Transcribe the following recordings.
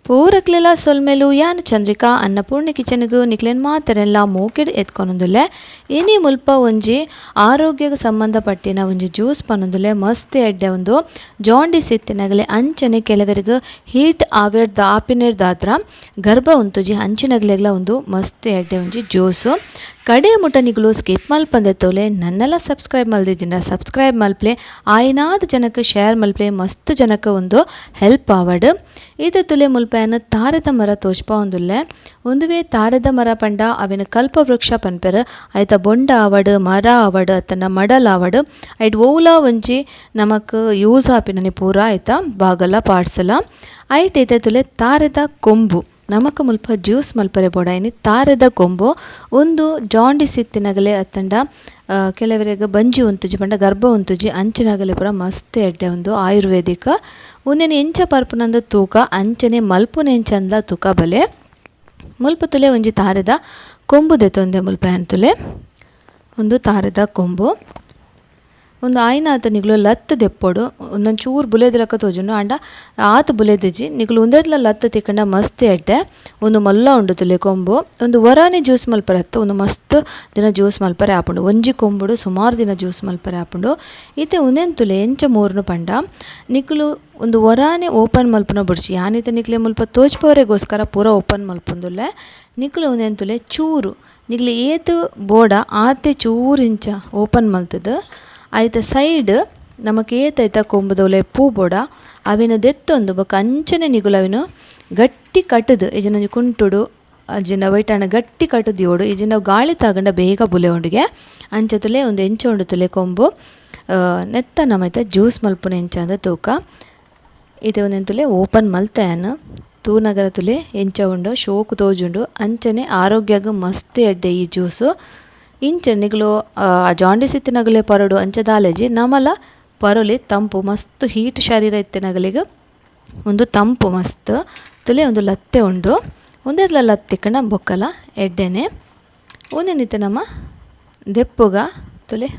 ಪೂರಕ್ಲೆಲ್ಲ ಸೊಲ್ಮೆಲು ಯಾನ್ ಚಂದ್ರಿಕಾ ಅನ್ನಪೂರ್ಣಿ ಕಿಚನ್ಗು ನಿಕ್ಲೆನ್ ಮಾತೆರೆಲ್ಲ ಮೋಕೆಡ್ ಎತ್ಕೊನೊಂದುಲ್ಲೆ ಇನಿ ಮುಲ್ಪ ಒಂಜಿ ಆರೋಗ್ಯಕ್ಕೆ ಸಂಬಂಧಪಟ್ಟಿನ ಒಂಜಿ ಜ್ಯೂಸ್ ಪನ್ನೊಂದುಲ್ಲೆ ಮಸ್ತ್ ಎಡ್ಡೆ ಒಂದು ಜಾಂಡಿಸ್ ಇತ್ತಿನಗಲೆ ಅಂಚನೆ ಕೆಲವರಿಗೆ ಹೀಟ್ ಆವೇರ್ದ ಆಪಿನೆರ್ದಾತ್ರ ಗರ್ಭ ಉಂತುಜಿ ಅಂಚಿನಗ್ಲೆಗ್ಲ ಒಂದು ಮಸ್ತ್ ಎಡ್ಡೆ ಒಂಜಿ ಜ್ಯೂಸು ಕಡೆ ಮುಟ ನಿಗುಲು ಸ್ಕಿಪ್ ಮಲ್ಪಂದೆ ತೋಲೆ ನನ್ನೆಲ್ಲ ಸಬ್ಸ್ಕ್ರೈಬ್ ಮಲ್ದಿದ್ದಿನ ಸಬ್ಸ್ಕ್ರೈಬ್ ಮಲ್ಪ್ಲೆ ಆಯ್ನಾದ ಜನಕ್ಕೆ ಶೇರ್ ಮಲ್ಪ್ಲೆ ಮಸ್ತ್ ಜನಕ್ಕೆ ಒಂದು ಹೆಲ್ಪ್ ಆವಡ್ ಇದು ತುಲೆ ಮುಲ್ಪೆಯನ್ನು ತಾರದ ಮರ ತೋಚ್ಪ ಒಂದುಲ್ಲೆ ಒಂದುವೇ ತಾರದ ಮರ ಪಂಡ ಅವಿನ ಕಲ್ಪವೃಕ್ಷ ಪನ್ಪೆರ್ ಐತ ಬೊಂಡ ಆವಡ್ ಮರ ಆವಡ್ ಅತ್ತನ ಮಡಲ್ ಆವಡ್ ಐಟ್ ಓಲ ಒಂಜಿ ನಮಕ್ ಯೂಸ್ ಆಪಿನನಿ ಪೂರ ಐತ ಬಾಗಲ ಪಾಡ್ಸಲ ಐಟ್ ಐತೆ ತುಲೆ ತಾರದ ಕೊಂಬು ನಮಕ್ ಮುಲ್ಪ ಜ್ಯೂಸ್ ಮಲ್ಪರೆ ಬೋಡ ಇನಿ ತಾರದ ಕೊಂಬು ಒಂದು ಜಾಂಡಿಸ್ ಇತ್ತಿನಗಲೆ ಅತ್ತಂಡ ಕೆಲವರಿಗೆ ಬಂಜಿ ಉಂತುಜಿ ಪಂಡ ಗರ್ಭ ಉಂತುಜಿ ಅಂಚಿನಗಲೆ ಪೂರ ಮಸ್ತ್ ಎಡ್ಡೆ ಒಂದು ಆಯುರ್ವೇದಿಕ ಒಂದೇನು ಎಂಚ ಪರ್ಪುನಂದ ತೂಕ ಅಂಚನೆ ಮಲ್ಪುನ ಎಂಚಂದ ತೂಕ ಬಲೆ ಮುಲ್ಪ ತುಲೆ ಒಂಜಿ ತಾರದ ಕೊಂಬು ದೆತೊಂದೆ ಮುಲ್ಪ ಅಂತುಲೆ ಒಂದು ತಾರದ ಕೊಂಬು ಒಂದು ಆಯ್ನ ಆತ ನಿಗ್ಲು ಲತ್ ದೆಪ್ಪೊಡು ಒಂದೊಂದು ಚೂರು ಬುಲೆದಿರಕ ತೋಜುಂಡು ಆಂಡ ಆತ ಬುಲೆದಿಜಿ ನಿಗ್ಲು ಒಂದೆಡ್ಲ ಲತ್ ತಿಕ್ಕಂಡ ಮಸ್ತ್ ಎಡ್ಡೆ ಒಂದು ಮಲ್ಲ ಉಂಡು ತುಲೆ ಕೊಂಬು ಒಂದು ವರಾನೆ ಜ್ಯೂಸ್ ಮಲ್ಪರೆ ಅತ್ತ ಒಂದು ಮಸ್ತ್ ದಿನ ಜ್ಯೂಸ್ ಮಲ್ಪರೆ ಆಪುಂಡು ಒಂಜಿ ಕೊಂಬುಡು ಸುಮಾರು ದಿನ ಜ್ಯೂಸ್ ಮಲ್ಪರೆ ಆಪುಂಡು ಈತೆ ಒಂದೇನು ತುಲೆ ಎಂಚ ಮೂರ್ನು ಪಂಡ ನಿಗ್ಲು ಒಂದು ವರಾನೆ ಓಪನ್ ಮಲ್ಪುನ ಬುಡ್ಸಿ ಯಾನೀತ ನಿಕ್ಲೆ ಮುಲ್ಪ ತೋಚ್ಪವರೆಗೋಸ್ಕರ ಪೂರ ಓಪನ್ ಮಲ್ಪುಂದುಲ್ಲೆ ನಿಕ್ಲು ಒಂದೇನು ತುಲೆ ಚೂರು ನಿಗ್ಲು ಏತು ಬೋಡ ಆತೆ ಚೂರು ಇಂಚ ಓಪನ್ ಮಲ್ತದ ಐತ ಸೈಡ್ ನಮಕ್ ಏತೈತ ಕೊಂಬುದೊಲೆ ಪೂ ಬೋಡ ಅವಿನ ದೆತ್ತೊಂದು ಬೊಕ ಅಂಚನೆ ನಿಗುಲವಿನ ಗಟ್ಟಿ ಕಟ್ಟದು ಇಜಿನ ಕುಂಟುಡು ಅಜಿನ ವೈಟಾಣ ಗಟ್ಟಿ ಕಟ್ಟದು ಯೋಡು ಇಜಿನ ಗಾಳಿ ತಗೊಂಡ ಬೇಗ ಬುಲೆ ಉಂಡಿಗೆ ಅಂಚ ತುಲೆ ಒಂದು ಎಂಚ ಉಂಡು ತುಲೆ ಕೊಂಬು ನೆತ್ತ ನಮೈತ ಜ್ಯೂಸ್ ಮಲ್ಪುನ ಎಂಚ ಅಂದ ತೂಕ ಇದು ಒಂದೆನ್ ತುಲೆ ಓಪನ್ ಮಲ್ತಾಯನ್ ತೂನಗರ ತುಲೆ ಎಂಚ ಉಂಡು ಶೋಕು ತೋಜುಂಡು ಅಂಚನೆ ಆರೋಗ್ಯಗ ಮಸ್ತ್ ಎಡ್ಡೆ ಈ ಜ್ಯೂಸು ಇಂಚ ನಿಗ್ಲು ಜಾಂಡಿಸ್ ಇತ್ತಿನಗಲೆ ಪರಡು ಅಂಚದಾಲೆಜಿ ನಮಲ ಪರೊಲಿ ತಂಪು ಮಸ್ತ್ ಹೀಟ್ ಶರೀರ ಇತ್ತಿನಗಲಿಗೆ ಒಂದು ತಂಪು ಮಸ್ತ್ ತುಲೆ ಒಂದು ಲತ್ತೆ ಉಂಡು ಒಂದೆರ್ಲ ಲತ್ತಿಕ್ಕಂಡ ಬೊಕ್ಕಲ ಎಡ್ಡೆನೆ ಒಂದೇನಿತ್ತೆ ನಮ್ಮ ದೆಪ್ಪುಗ ತುಲೆ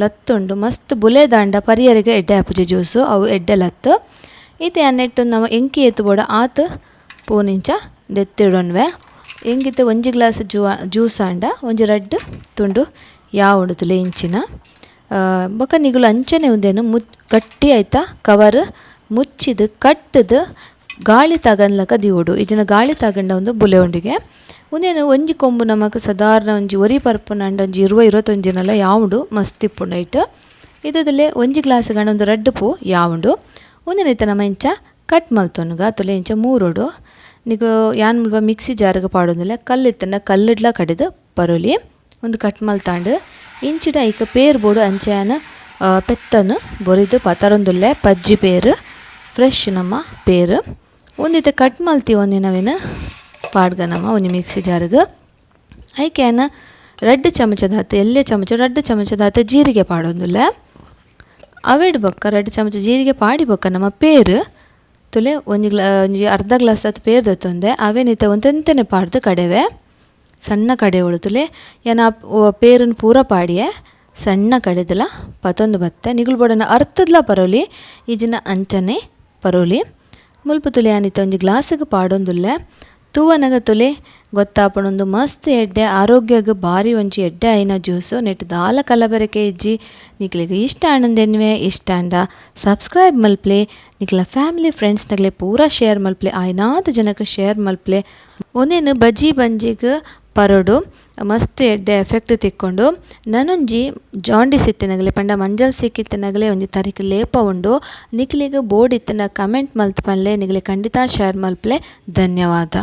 ಲತ್ತುಂಡು ಮಸ್ತ್ ಬುಲೆ ದಾಂಡ ಪರಿಯರಿಗೆ ಎಡ್ಡೆ ಆಪುಜಿ ಜ್ಯೂಸು ಅವು ಎಡ್ಡೆ ಲತ್ತು ಈತೆ ಅನ್ನೆಟ್ಟು ನಮ್ಮ ಎಂಕಿ ಎತ್ತು ಬೋಡ ಆತ ಪೂನಿಂಚ ದೆತ್ತಿಡೊನ್ವೆ ಎಂಗಿತ್ತೆ ಒಂಜಿ ಗ್ಲಾಸ್ ಜ್ಯೂಸ್ ಆಂಡ ಒಂಜಿ ರಡ್ಡ್ ತುಂಡು ಯಾವುಂಡು ತುಲೆ ಇಂಚಿನ ಬೊಕ ನಿಗುಲು ಅಂಚನೆ ಉಂದೇನು ಗಟ್ಟಿ ಆಯ್ತಾ ಕವರ್ ಮುಚ್ಚಿದು ಕಟ್ಟದು ಗಾಳಿ ತಗನ್ಲಕ ದಿವೋಡು ಇಜಿನ ಗಾಳಿ ತಗಂಡ ಒಂದು ಬುಲೆ ಉಂಡಿಗೆ ಒಂದೇನು ಒಂಜಿ ಕೊಂಬು ನಮಕ್ ಸಾಧಾರಣ ಒಂಜಿ ಒರಿ ಪರ್ಪುನಂಡ ಒಂಜಿ 20-21 ಯಾವುಂಡು ಮಸ್ತ್ ಇಪ್ಪುಂಡು ಐಟ್ ಇದುಲೆ ಒಂಜಿ ಗ್ಲಾಸ್ ಗಂಡ ಒಂದು ರಡ್ಡ್ ಪೂ ಯಾವುಂಡು ಒಂದೇನೈತೆ ನಮ್ಮ ಇಂಚ ಕಟ್ ಮಲ್ತೊನುಗ ತುಲೆ ಇಂಚ ಮೂರೋಡು ನಿಗು ಯಾನ್ ಮುಲ್ಪ ಮಿಕ್ಸಿ ಜಾರ್ಗೆ ಪಾಡೋದಿಲ್ಲ ಕಲ್ಲಿತ್ತಂಡ ಕಲ್ಲಿಡ್ಲ ಕಡಿದು ಬರೋಲಿ ಒಂದು ಕಟ್ ಮಲ್ತಾಂಡು ಇಂಚಿಡ ಐಕ ಪೇರ್ ಬೋಡು ಅಂಚೆಯಾನ ಪೆತ್ತನು ಬೊರಿದು ಪತರೊಂದುಲ್ಲೆ ಪಜ್ಜಿ ಪೇರು ಫ್ರೆಶ್ ನಮ್ಮ ಪೇರು ಒಂದಿತ್ತೆ ಕಟ್ ಮಲ್ತಿ ಒಂದಿನವಿನ ಪಾಡ್ಗ ನಮ್ಮ ಒಂಜಿ ಮಿಕ್ಸಿ ಜಾರ್ಗೆ ಐಕ್ಯಾನ 2 ಚಮಚದಾತ ಎಲ್ಲೆ ಚಮಚ 2 ಚಮಚದಾತ ಜೀರಿಗೆ ಪಾಡೋದಿಲ್ಲ ಅವೇಡು ಬೊಕ್ಕ 2 ಚಮಚ ಜೀರಿಗೆ ಪಾಡಿ ಬೊಕ್ಕ ನಮ್ಮ ಪೇರು ತುಲೆ ಒಂಜಿ ಅರ್ಧ ಗ್ಲಾಸ್ ಅದು ಪೇರ್ ದೊತ್ತೊಂದೆ ಅವೇನಿತ ಒಂತೆಂತೆನೆ ಪಾಡ್ದು ಕಡೆವೆ ಸಣ್ಣ ಕಡೆ ತುಲೆ ಏನ ಪೇರನ್ನು ಪೂರ ಪಾಡಿಯೆ ಸಣ್ಣ ಕಡೆದಲ ಪತೊಂದು ಬತ್ತೆ ನಿಗುಲು ಬೋಡನ ಅರ್ಥದ್ಲ ಪರೋಲಿ ಈಜಿನ ಅಂಚನೆ ಪರೋಲಿ ಮುಲ್ಪ ತುಲೆ ಅನಿತ ಒಂಜಿ ಗ್ಲಾಸಿಗೆ ಪಾಡೊಂದುಲ್ಲೆ ತೂವನಗ ತುಲೆ ಗೊತ್ತಾಪಣೊಂದು ಮಸ್ತ್ ಎಡ್ಡೆ ಆರೋಗ್ಯಗ ಬಾರಿ ಒಂಜಿ ಎಡ್ಡೆ ಐನ ಜ್ಯೂಸು ನೆಟ್ ದಾಲ ಕಲಬೆರಕೆ ಇಜ್ಜಿ ನಿಕ್ಲಿಗೆ ಇಷ್ಟ ಆನಂದೆನ್ವೆ ಇಷ್ಟ ಅಂಡ ಸಬ್ಸ್ಕ್ರೈಬ್ ಮಲ್ಪ್ಲೆ ನಿಕ್ಲ ಫ್ಯಾಮಿಲಿ ಫ್ರೆಂಡ್ಸ್ ನಗಲೆ ಪೂರ ಶೇರ್ ಮಲ್ಪ್ಲೆ ಆಯ್ನಾದ ಜನಕ್ಕೆ ಶೇರ್ ಮಲ್ಪ್ಲೆ ಒಂದೇನು ಬಜ್ಜಿ ಬಂಜಿಗೆ ಪರೋಡು ಮಸ್ತ್ ಎಡ್ಡೆ ಎಫೆಕ್ಟ್ ತಿಕ್ಕೊಂಡು ನನೊಂಜಿ ಜಾಂಡಿಸ್ ಇತ್ತಿನಗಲೆ ಪಂಡ ಮಂಜಲ್ ಸಿಕ್ಕಿತ್ತಿನಗಲೆ ಒಂಜಿ ತರಿಕೆ ಲೇಪ ಉಂಡು ನಿಕ್ಲಿಗೆ ಬೋರ್ಡ್ ಇತ್ತಿನ ಕಮೆಂಟ್ ಮಲ್ತ್ ಪನ್ಲೆ ನಿಕ್ಲೆ ಖಂಡಿತ ಶೇರ್ ಮಲ್ಪ್ಲೆ ಧನ್ಯವಾದ.